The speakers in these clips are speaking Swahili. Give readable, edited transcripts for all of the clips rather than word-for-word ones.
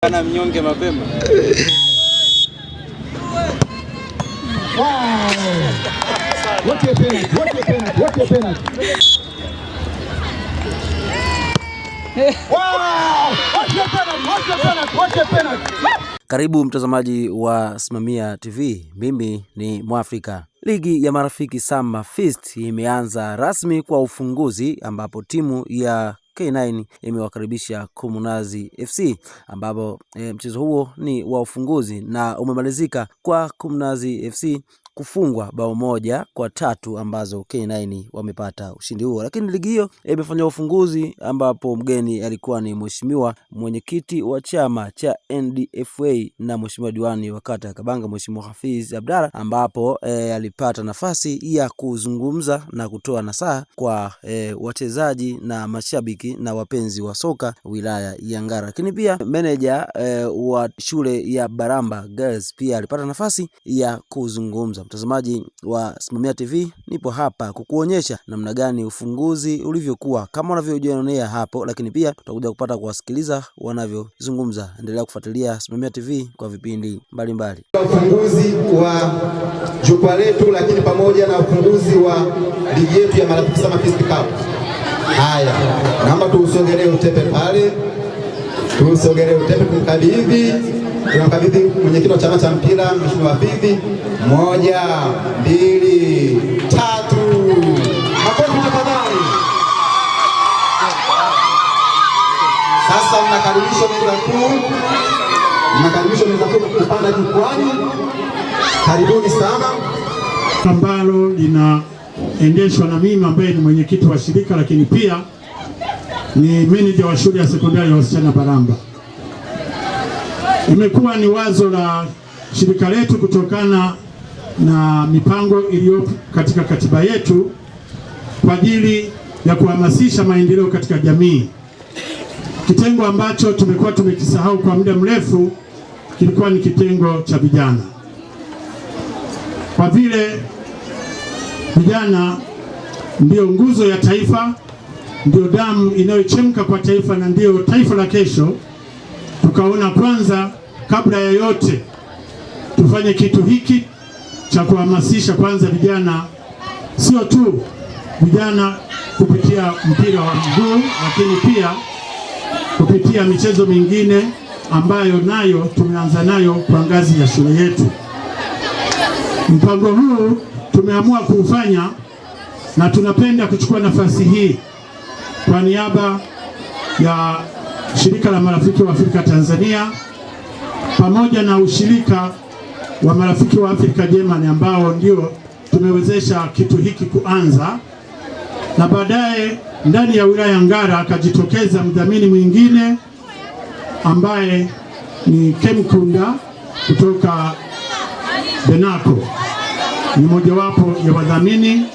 Ana mnyonge mapema. Karibu mtazamaji wa Simamia TV. Mimi ni Mwafrika. Ligi ya marafiki Summer Feast imeanza rasmi kwa ufunguzi ambapo timu ya K9 imewakaribisha Kumunazi FC ambapo mchezo huo ni wa ufunguzi na umemalizika kwa Kumunazi FC kufungwa bao 1-3 ambazo K9 wamepata ushindi huo. Lakini ligi hiyo imefanya ufunguzi ambapo mgeni alikuwa ni mheshimiwa mwenyekiti wa chama cha NDFA na mheshimiwa diwani wa kata ya Kabanga Mheshimiwa Hafiz Abdalla, ambapo alipata nafasi ya kuzungumza na kutoa nasaha kwa wachezaji na mashabiki na wapenzi wa soka wilaya ya Ngara. Lakini pia meneja wa shule ya Baramba Girls pia alipata nafasi ya kuzungumza. Mtazamaji wa Simamia TV, nipo hapa kukuonyesha namna gani ufunguzi ulivyokuwa kama unavyojionea hapo, lakini pia tutakuja kupata kuwasikiliza wanavyozungumza. Endelea kufuatilia Simamia TV kwa vipindi mbalimbali. Ufunguzi wa jukwaa letu, lakini pamoja na ufunguzi wa ligi yetu ya marafiki Summer Feast Cup. Haya, naomba tuusogelee utepe pale. Tuusogelee utepe tunamkabidhi mwenyekiti wa chama cha mpira Mheshimiwa Hafiz. 1, 2, 3. Makofi tafadhali. Sasa mnakaribishwa meza kuu kupanda jukwani. Karibuni sana. Ambalo linaendeshwa na mimi ambaye ni mwenyekiti wa shirika, lakini pia ni meneja wa shule ya sekondari ya wasichana Baramba. Imekuwa ni wazo la shirika letu kutokana na mipango iliyo katika katiba yetu kwa ajili ya kuhamasisha maendeleo katika jamii. Kitengo ambacho tumekuwa tumekisahau kwa muda mrefu kilikuwa ni kitengo cha vijana. Kwa vile vijana ndio nguzo ya taifa, ndio damu inayochemka kwa taifa na ndio taifa la kesho, tukaona kwanza kabla ya yote tufanye kitu hiki cha kuhamasisha kwanza vijana, sio tu vijana kupitia mpira wa miguu, lakini pia kupitia michezo mingine ambayo nayo tumeanza nayo kwa ngazi ya shule yetu. Mpango huu tumeamua kuufanya na tunapenda kuchukua nafasi hii kwa niaba ya shirika la marafiki wa Afrika Tanzania pamoja na ushirika wa marafiki wa Afrika Germany ambao ndio tumewezesha kitu hiki kuanza, na baadaye ndani ya wilaya Ngara akajitokeza mdhamini mwingine ambaye ni Kemkunda kutoka Benako. Ni mojawapo ya wadhamini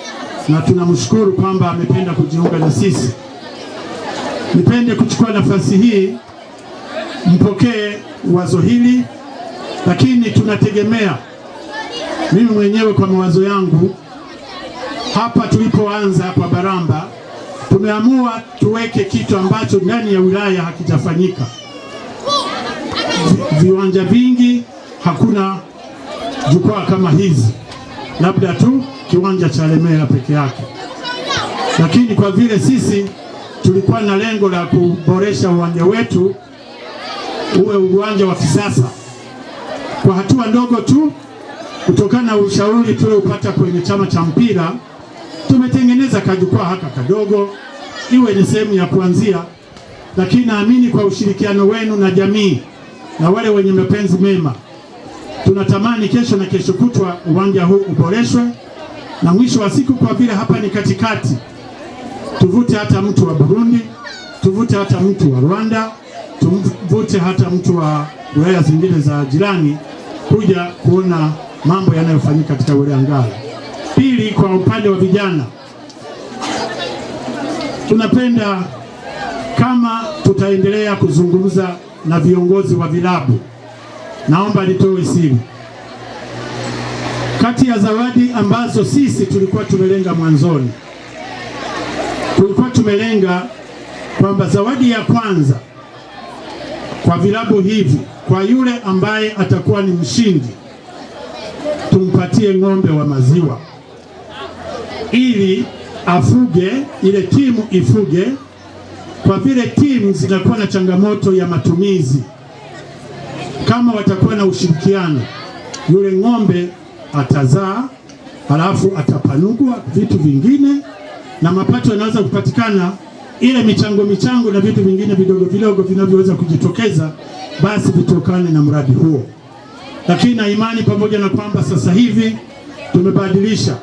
na tunamshukuru kwamba amependa kujiunga na sisi. Nipende kuchukua nafasi hii mpokee wazo hili, lakini tunategemea, mimi mwenyewe kwa mawazo yangu hapa tulipoanza kwa Baramba tumeamua tuweke kitu ambacho ndani ya wilaya hakijafanyika. Viwanja vingi hakuna jukwaa kama hizi, labda tu kiwanja cha Lemera peke yake. Lakini kwa vile sisi tulikuwa na lengo la kuboresha uwanja wetu uwe uwanja wa kisasa, kwa hatua ndogo tu kutokana na ushauri tuliopata kwenye chama cha mpira tumetengeneza kajukwaa haka kadogo iwe ni sehemu ya kuanzia. Lakini naamini kwa ushirikiano wenu na jamii na wale wenye mapenzi mema, tunatamani kesho na kesho kutwa uwanja huu uboreshwe, na mwisho wa siku kwa vile hapa ni katikati, tuvute hata mtu wa Burundi, tuvute hata mtu wa Rwanda, tuvute hata mtu wa wilaya zingine za jirani kuja kuona mambo yanayofanyika katika wilaya Ngara. Pili, kwa upande wa vijana tunapenda kama tutaendelea kuzungumza na viongozi wa vilabu, naomba nitoe siri. Kati ya zawadi ambazo sisi tulikuwa tumelenga mwanzoni, tulikuwa tumelenga kwamba zawadi ya kwanza kwa vilabu hivi, kwa yule ambaye atakuwa ni mshindi, tumpatie ng'ombe wa maziwa ili afuge, ile timu ifuge, kwa vile timu zinakuwa na changamoto ya matumizi. Kama watakuwa na ushirikiano, yule ng'ombe atazaa, halafu atapanugwa vitu vingine, na mapato yanaweza kupatikana, ile michango na vitu vingine vidogo vidogo vinavyoweza kujitokeza, basi vitokane na mradi huo. Lakini na imani, pamoja na kwamba sasa hivi tumebadilisha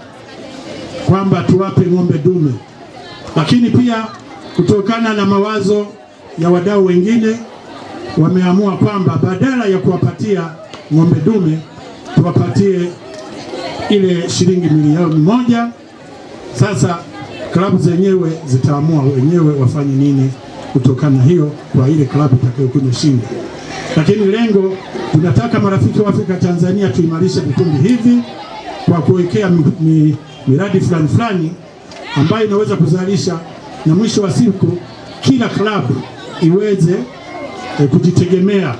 kwamba tuwape ng'ombe dume, lakini pia kutokana na mawazo ya wadau wengine wameamua kwamba badala ya kuwapatia ng'ombe dume tuwapatie ile shilingi milioni 1. Sasa klabu zenyewe zitaamua wenyewe wafanye nini kutokana na hiyo kwa ile klabu itakayokuwa shinda. Lakini lengo, tunataka marafiki wa Afrika Tanzania tuimarishe vikundi hivi kwa kuwekea miradi fulani ambayo inaweza kuzalisha, na mwisho wa siku kila klabu iweze kujitegemea.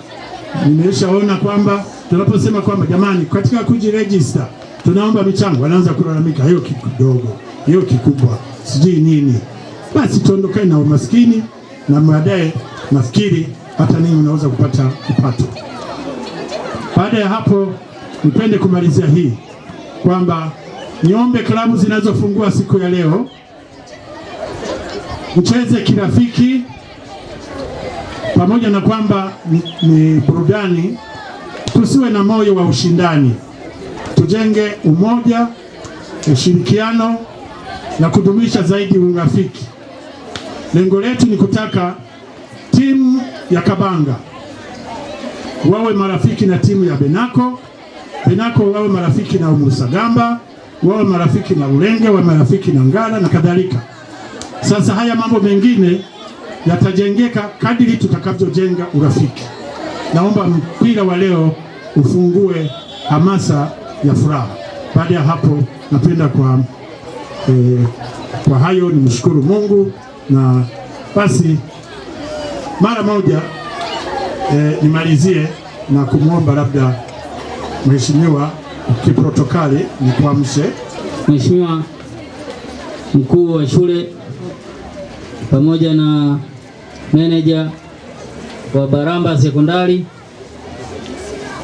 Nimeshaona kwamba tunaposema kwamba jamani, katika kujiregister tunaomba michango, wanaanza kulalamika hiyo kidogo, hiyo kikubwa, sijui nini. Basi tuondokane na umaskini, na baadaye nafikiri hata ninyi unaweza kupata kipato. Baada ya hapo, nipende kumalizia hii kwamba niombe klabu zinazofungua siku ya leo mcheze kirafiki, pamoja na kwamba ni burudani, tusiwe na moyo wa ushindani, tujenge umoja, ushirikiano na kudumisha zaidi urafiki. Lengo letu ni kutaka timu ya Kabanga wawe marafiki na timu ya Benako wawe marafiki na Umusagamba, wawe marafiki na Ulenge, wawe marafiki na Ngara na kadhalika. Sasa haya mambo mengine yatajengeka kadiri tutakavyojenga urafiki. Naomba mpira wa leo ufungue hamasa ya furaha. Baada ya hapo, napenda kwa hayo nimshukuru Mungu, na basi mara moja nimalizie na kumwomba labda Mheshimiwa kiprotokali nikuamshe. Mheshimiwa mkuu wa shule pamoja na meneja wa Baramba Sekondari,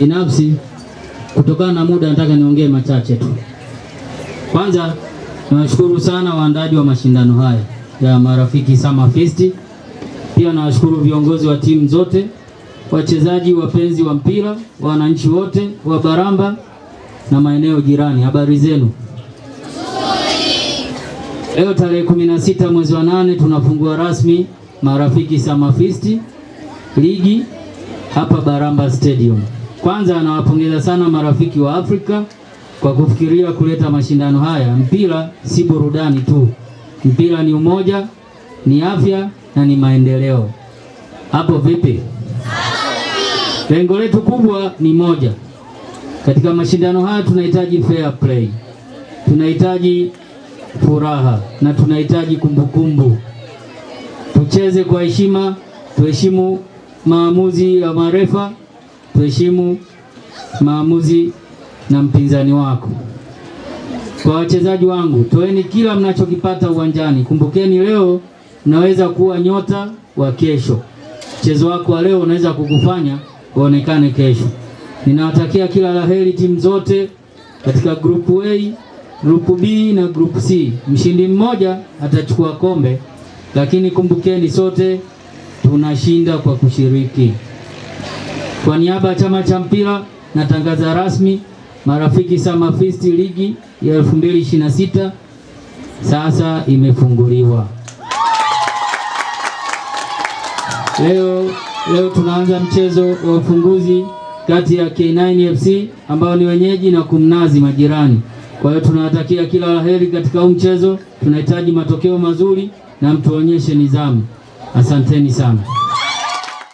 binafsi kutokana na muda nataka niongee machache tu. Kwanza nawashukuru sana waandaji wa mashindano haya ya Marafiki Summer Fest. Pia nawashukuru viongozi wa timu zote, wachezaji, wapenzi wa mpira, wananchi wote wa Baramba na maeneo jirani. Habari zenu? Leo tarehe 16 mwezi wa 8 tunafungua rasmi Marafiki Summer Fest ligi hapa Baramba Stadium. Kwanza nawapongeza sana marafiki wa Afrika kwa kufikiria kuleta mashindano haya. Mpira si burudani tu, mpira ni umoja, ni afya na ni maendeleo. Hapo vipi? Lengo letu kubwa ni moja. Katika mashindano haya tunahitaji fair play, tunahitaji furaha na tunahitaji kumbukumbu. Tucheze kwa heshima, tuheshimu maamuzi ya marefa, tuheshimu maamuzi na mpinzani wako. Kwa wachezaji wangu, toeni kila mnachokipata uwanjani. Kumbukeni leo unaweza kuwa nyota wa kesho. Mchezo wako wa leo unaweza kukufanya uonekane kesho. Ninawatakia kila laheri timu zote katika grupu A, grupu B na grupu C. Mshindi mmoja atachukua kombe, lakini kumbukeni sote tunashinda kwa kushiriki. Kwa niaba ya chama cha mpira natangaza rasmi Marafiki Summer Fest ligi ya 2026 sasa imefunguliwa. Leo tunaanza mchezo wa ufunguzi kati ya K9 FC ambao ni wenyeji na Kumnazi majirani. Kwa hiyo tunawatakia kila laheri katika huu mchezo. Tunahitaji matokeo mazuri na mtuonyeshe nidhamu. Asanteni sana.